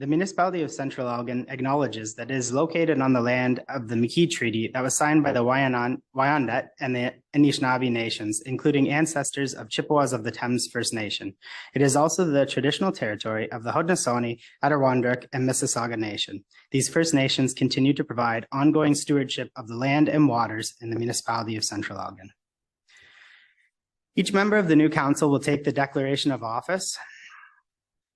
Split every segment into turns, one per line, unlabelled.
The municipality of Central Elgin acknowledges that it is located on the land of the McKee Treaty that was signed by the Wyandot and the Anishinaabe nations, including ancestors of Chippewas of the Thames First Nation. It is also the traditional territory of the Haudenosaunee, Adirondack, and Mississauga Nation. These First Nations continue to provide ongoing stewardship of the land and waters in the municipality of Central Elgin. Each member of the new council will take the declaration of office.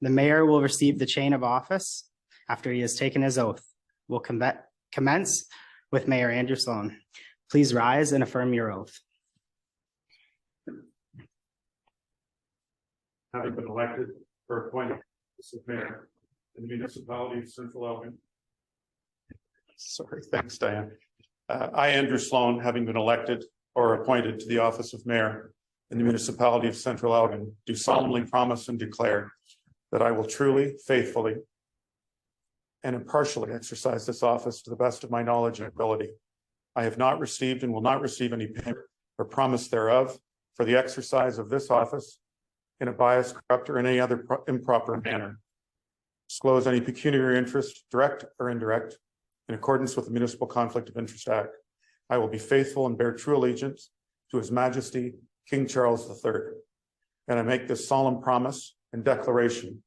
The mayor will receive the chain of office after he has taken his oath. We'll commence with Mayor Andrew Sloan. Please rise and affirm your oath.
Having been elected or appointed as mayor in the municipality of Central Elgin. Sorry, thanks, Diane. I, Andrew Sloan, having been elected or appointed to the office of mayor in the municipality of Central Elgin, do solemnly promise and declare that I will truly, faithfully, and impartially exercise this office to the best of my knowledge and ability. I have not received and will not receive any payment or promise thereof for the exercise of this office in a biased, corrupt, or in any other improper manner. Disclose any pecuniary interest, direct or indirect, in accordance with the Municipal Conflict of Interest Act. I will be faithful and bear true allegiance to His Majesty, King Charles III. And I make this solemn promise and declaration,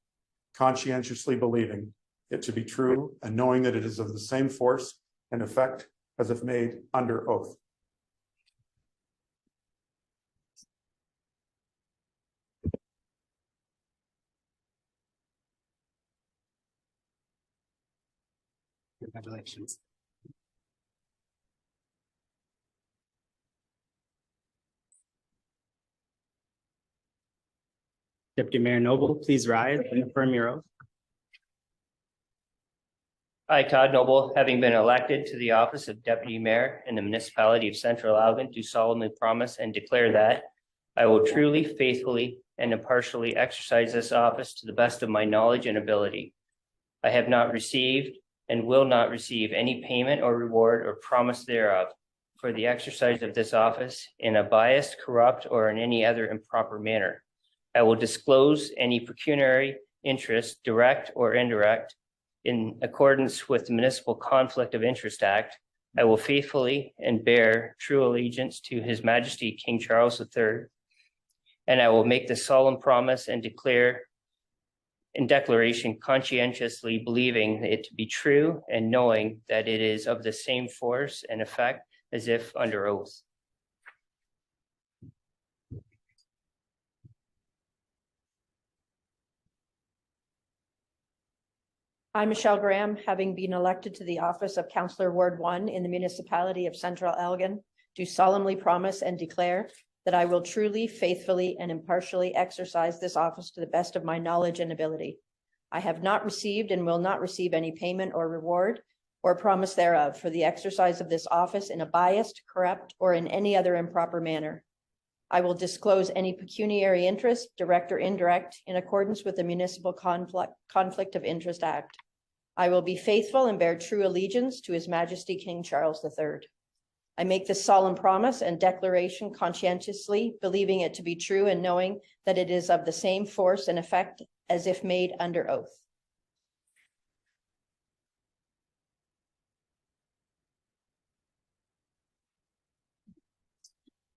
conscientiously believing it to be true and knowing that it is of the same force and effect as if made under oath.
Congratulations. Deputy Mayor Noble, please rise and affirm your oath.
I, Todd Noble, having been elected to the office of Deputy Mayor in the municipality of Central Elgin, do solemnly promise and declare that I will truly, faithfully, and impartially exercise this office to the best of my knowledge and ability. I have not received and will not receive any payment or reward or promise thereof for the exercise of this office in a biased, corrupt, or in any other improper manner. I will disclose any pecuniary interest, direct or indirect, in accordance with the Municipal Conflict of Interest Act. I will faithfully and bear true allegiance to His Majesty King Charles III, and I will make the solemn promise and declare in declaration conscientiously believing it to be true and knowing that it is of the same force and effect as if under oath.
I, Michelle Graham, having been elected to the office of Councillor Ward 1 in the municipality of Central Elgin, do solemnly promise and declare that I will truly, faithfully, and impartially exercise this office to the best of my knowledge and ability. I have not received and will not receive any payment or reward or promise thereof for the exercise of this office in a biased, corrupt, or in any other improper manner. I will disclose any pecuniary interest, direct or indirect, in accordance with the Municipal Conflict of Interest Act. I will be faithful and bear true allegiance to His Majesty King Charles III. I make this solemn promise and declaration conscientiously, believing it to be true and knowing that it is of the same force and effect as if made under oath.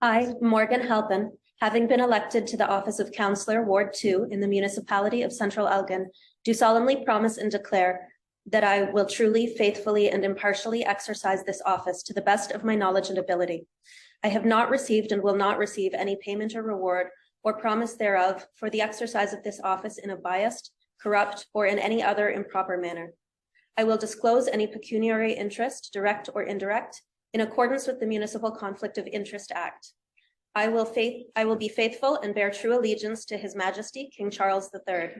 I, Morgan Halpin, having been elected to the office of Councillor Ward 2 in the municipality of Central Elgin, do solemnly promise and declare that I will truly, faithfully, and impartially exercise this office to the best of my knowledge and ability. I have not received and will not receive any payment or reward or promise thereof for the exercise of this office in a biased, corrupt, or in any other improper manner. I will disclose any pecuniary interest, direct or indirect, in accordance with the Municipal Conflict of Interest Act. I will be faithful and bear true allegiance to His Majesty King Charles III.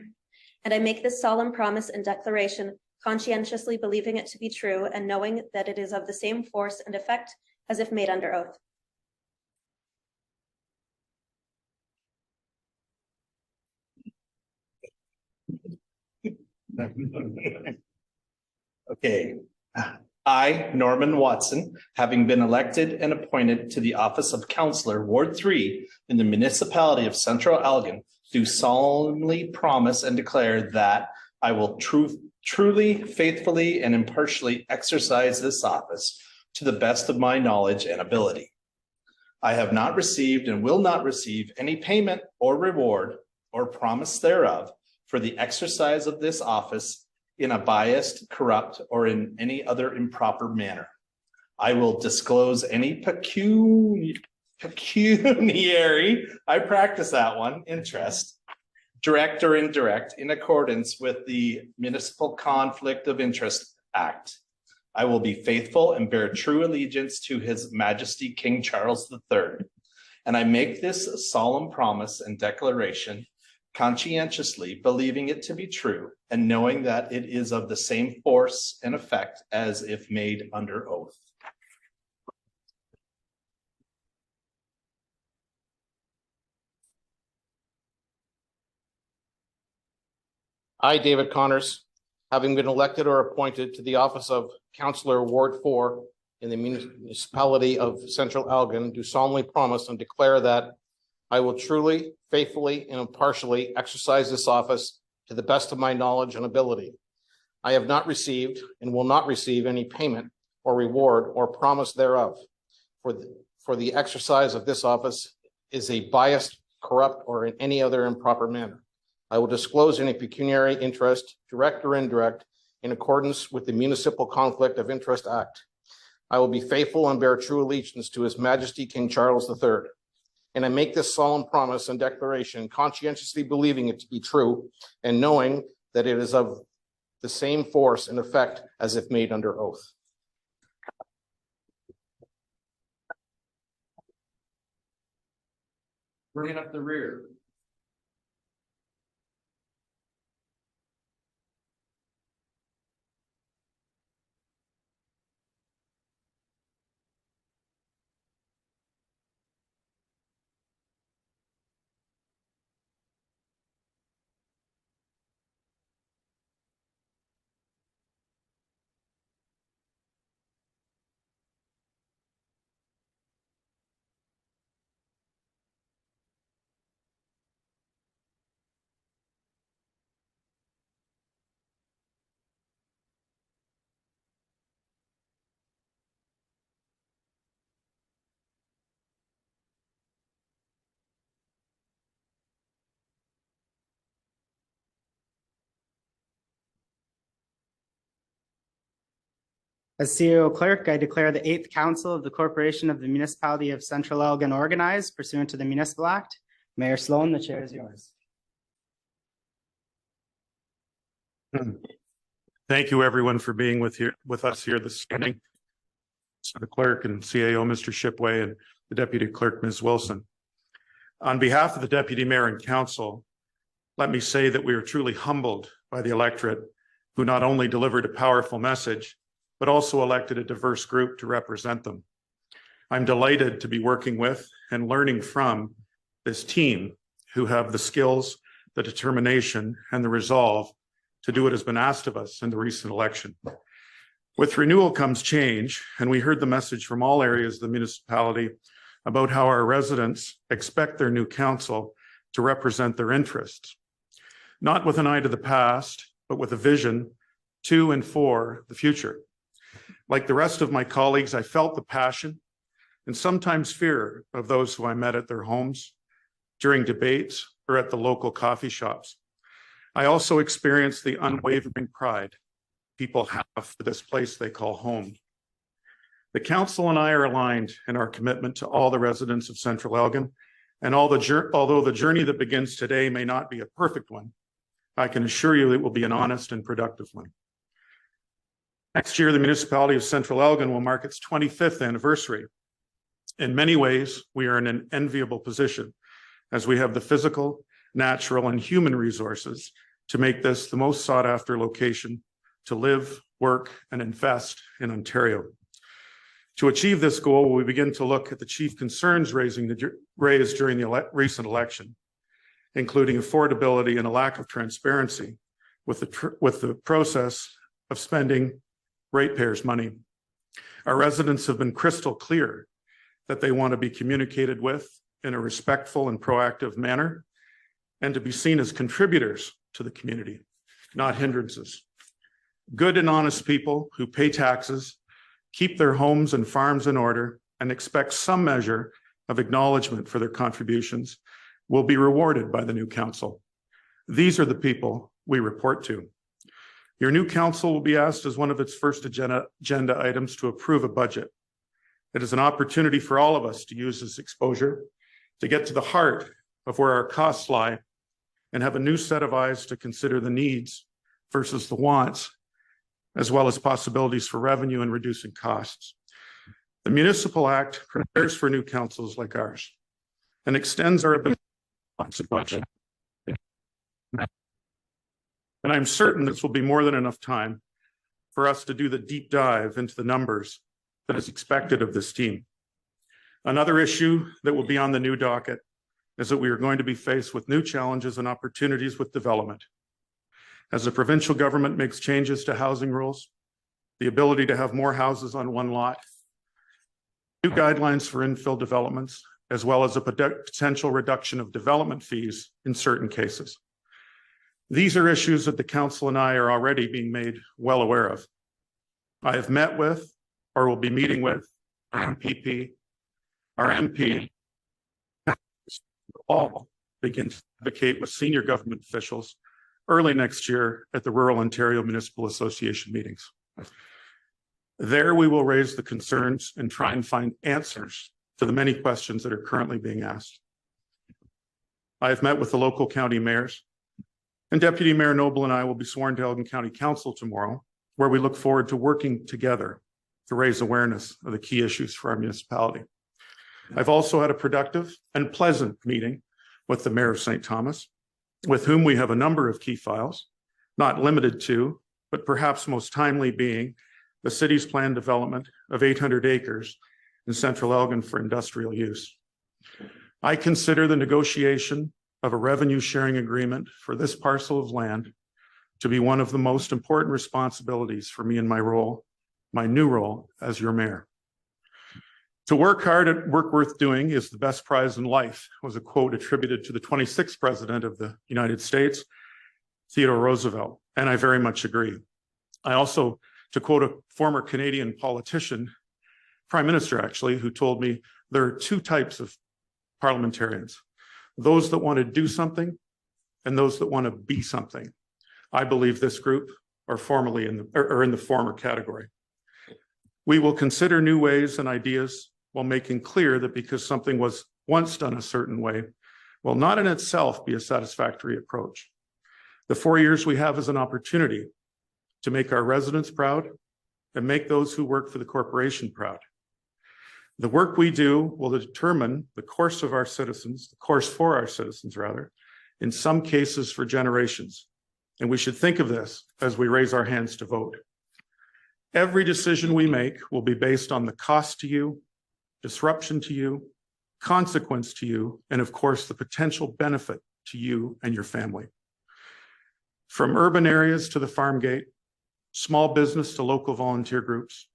And I make this solemn promise and declaration conscientiously believing it to be true and knowing that it is of the same force and effect as if made under oath.
Okay. I, Norman Watson, having been elected and appointed to the office of Councillor Ward 3 in the municipality of Central Elgin, do solemnly promise and declare that I will truly, faithfully, and impartially exercise this office to the best of my knowledge and ability. I have not received and will not receive any payment or reward or promise thereof for the exercise of this office in a biased, corrupt, or in any other improper manner. I will disclose any pecuniary, I practice that one, interest, direct or indirect, in accordance with the Municipal Conflict of Interest Act. I will be faithful and bear true allegiance to His Majesty King Charles III. And I make this solemn promise and declaration conscientiously, believing it to be true and knowing that it is of the same force and effect as if made under oath.
I, David Connors, having been elected or appointed to the office of Councillor Ward 4 in the municipality of Central Elgin, do solemnly promise and declare that I will truly, faithfully, and impartially exercise this office to the best of my knowledge and ability. I have not received and will not receive any payment or reward or promise thereof for the exercise of this office is a biased, corrupt, or in any other improper manner. I will disclose any pecuniary interest, direct or indirect, in accordance with the Municipal Conflict of Interest Act. I will be faithful and bear true allegiance to His Majesty King Charles III. And I make this solemn promise and declaration, conscientiously believing it to be true and knowing that it is of the same force and effect as if made under oath.
Bringing up the rear.
As CEO Clerk, I declare the 8th Council of the Corporation of the Municipality of Central Elgin organized pursuant to the Municipal Act. Mayor Sloan, the chair is yours.
Thank you, everyone, for being with us here this morning. The clerk and CAO, Mr. Shipway, and the Deputy Clerk, Ms. Wilson. On behalf of the Deputy Mayor and Council, let me say that we are truly humbled by the electorate, who not only delivered a powerful message, but also elected a diverse group to represent them. I'm delighted to be working with and learning from this team who have the skills, the determination, and the resolve to do what has been asked of us in the recent election. With renewal comes change, and we heard the message from all areas of the municipality about how our residents expect their new council to represent their interests, not with an eye to the past, but with a vision to and for the future. Like the rest of my colleagues, I felt the passion and sometimes fear of those who I met at their homes, during debates, or at the local coffee shops. I also experienced the unwavering pride people have for this place they call home. The council and I are aligned in our commitment to all the residents of Central Elgin, and although the journey that begins today may not be a perfect one, I can assure you it will be an honest and productive one. Next year, the municipality of Central Elgin will mark its 25th anniversary. In many ways, we are in an enviable position as we have the physical, natural, and human resources to make this the most sought after location to live, work, and invest in Ontario. To achieve this goal, we begin to look at the chief concerns raised during the recent election, including affordability and a lack of transparency with the process of spending ratepayers' money. Our residents have been crystal clear that they want to be communicated with in a respectful and proactive manner and to be seen as contributors to the community, not hindrances. Good and honest people who pay taxes, keep their homes and farms in order, and expect some measure of acknowledgement for their contributions will be rewarded by the new council. These are the people we report to. Your new council will be asked as one of its first agenda items to approve a budget. It is an opportunity for all of us to use this exposure to get to the heart of where our costs lie and have a new set of eyes to consider the needs versus the wants, as well as possibilities for revenue and reducing costs. The Municipal Act prepares for new councils like ours and extends our ability to budget. And I'm certain this will be more than enough time for us to do the deep dive into the numbers that is expected of this team. Another issue that will be on the new docket is that we are going to be faced with new challenges and opportunities with development. As the provincial government makes changes to housing rules, the ability to have more houses on one lot, new guidelines for infill developments, as well as a potential reduction of development fees in certain cases. These are issues that the council and I are already being made well aware of. I have met with or will be meeting with our MPP, our MP, all begin to advocate with senior government officials early next year at the Rural Ontario Municipal Association meetings. There we will raise the concerns and try and find answers to the many questions that are currently being asked. I have met with the local county mayors, and Deputy Mayor Noble and I will be sworn to Elgin County Council tomorrow, where we look forward to working together to raise awareness of the key issues for our municipality. I've also had a productive and pleasant meeting with the Mayor of St. Thomas, with whom we have a number of key files, not limited to, but perhaps most timely being the city's planned development of 800 acres in Central Elgin for industrial use. I consider the negotiation of a revenue sharing agreement for this parcel of land to be one of the most important responsibilities for me in my role, my new role as your mayor. To work hard at work worth doing is the best prize in life, was a quote attributed to the 26th president of the United States, Theodore Roosevelt, and I very much agree. I also, to quote a former Canadian politician, prime minister actually, who told me there are two types of parliamentarians, those that want to do something and those that want to be something. I believe this group are formally in the former category. We will consider new ways and ideas while making clear that because something was once done a certain way will not in itself be a satisfactory approach. The 4 years we have is an opportunity to make our residents proud and make those who work for the corporation proud. The work we do will determine the course of our citizens, the course for our citizens rather, in some cases for generations. And we should think of this as we raise our hands to vote. Every decision we make will be based on the cost to you, disruption to you, consequence to you, and of course, the potential benefit to you and your family. From urban areas to the farm gate, small business to local volunteer groups,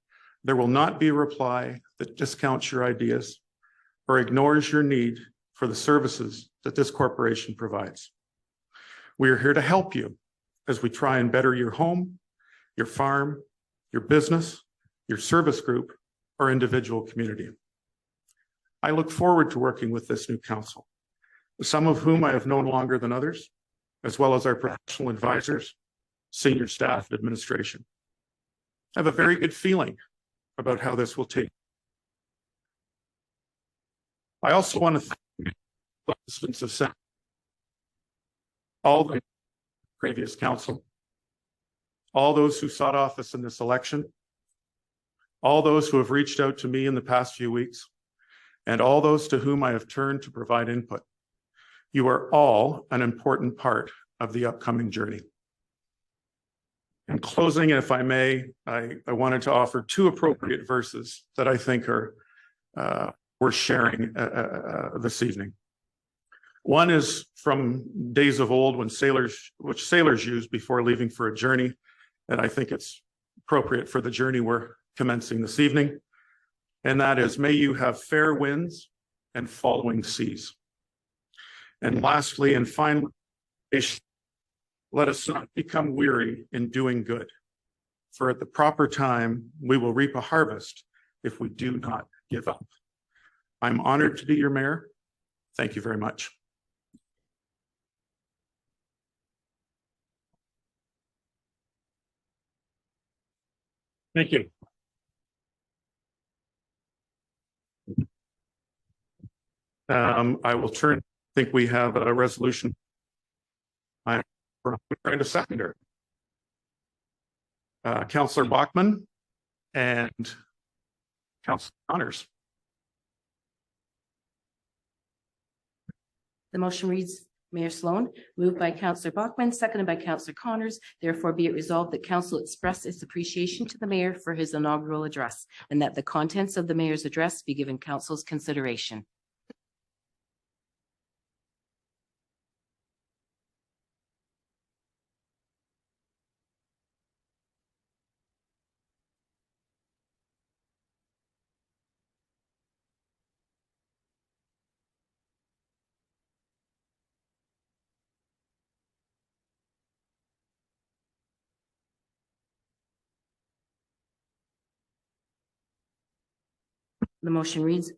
there will not be a reply that discounts your ideas or ignores your need for the services that this corporation provides. We are here to help you as we try and better your home, your farm, your business, your service group, or individual community. I look forward to working with this new council, some of whom I have known longer than others, as well as our professional advisors, senior staff, and administration. I have a very good feeling about how this will take. I also want to thank the participants of Senate, all the previous council, all those who sought office in this election, all those who have reached out to me in the past few weeks, and all those to whom I have turned to provide input. You are all an important part of the upcoming journey. In closing, if I may, I wanted to offer two appropriate verses that I think are worth sharing this evening. One is from days of old which sailors used before leaving for a journey, and I think it's appropriate for the journey we're commencing this evening. And that is, may you have fair winds and following seas. And lastly, and finally, let us not become weary in doing good, for at the proper time, we will reap a harvest if we do not give up. I'm honored to be your mayor. Thank you very much. Thank you. I will turn, I think we have a resolution. I'm trying to seconder. Councillor Bachman and Councillor Connors.
The motion reads, Mayor Sloan, moved by Councillor Bachman, seconded by Councillor Connors. Therefore be it resolved that council express its appreciation to the mayor for his inaugural address, and that the contents of the mayor's address be given council's consideration. The motion reads,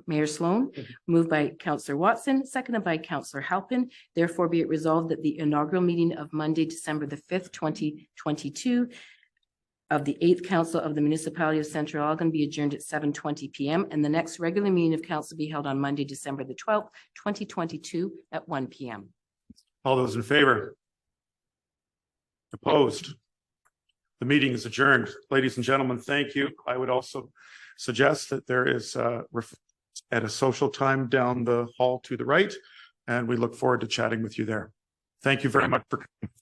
Mayor Sloan, moved by Councillor Watson, seconded by Councillor Halpin. Therefore be it resolved that the inaugural meeting of Monday, December the 5th, 2022 of the 8th Council of the Municipality of Central Elgin be adjourned at 7:20 p.m. and the next regular meeting of council be held on Monday, December the 12th, 2022 at 1 p.m.
All those in favor? Opposed? The meeting is adjourned. Ladies and gentlemen, thank you. I would also suggest that there is at a social time down the hall to the right, and we look forward to chatting with you there. Thank you very much for coming.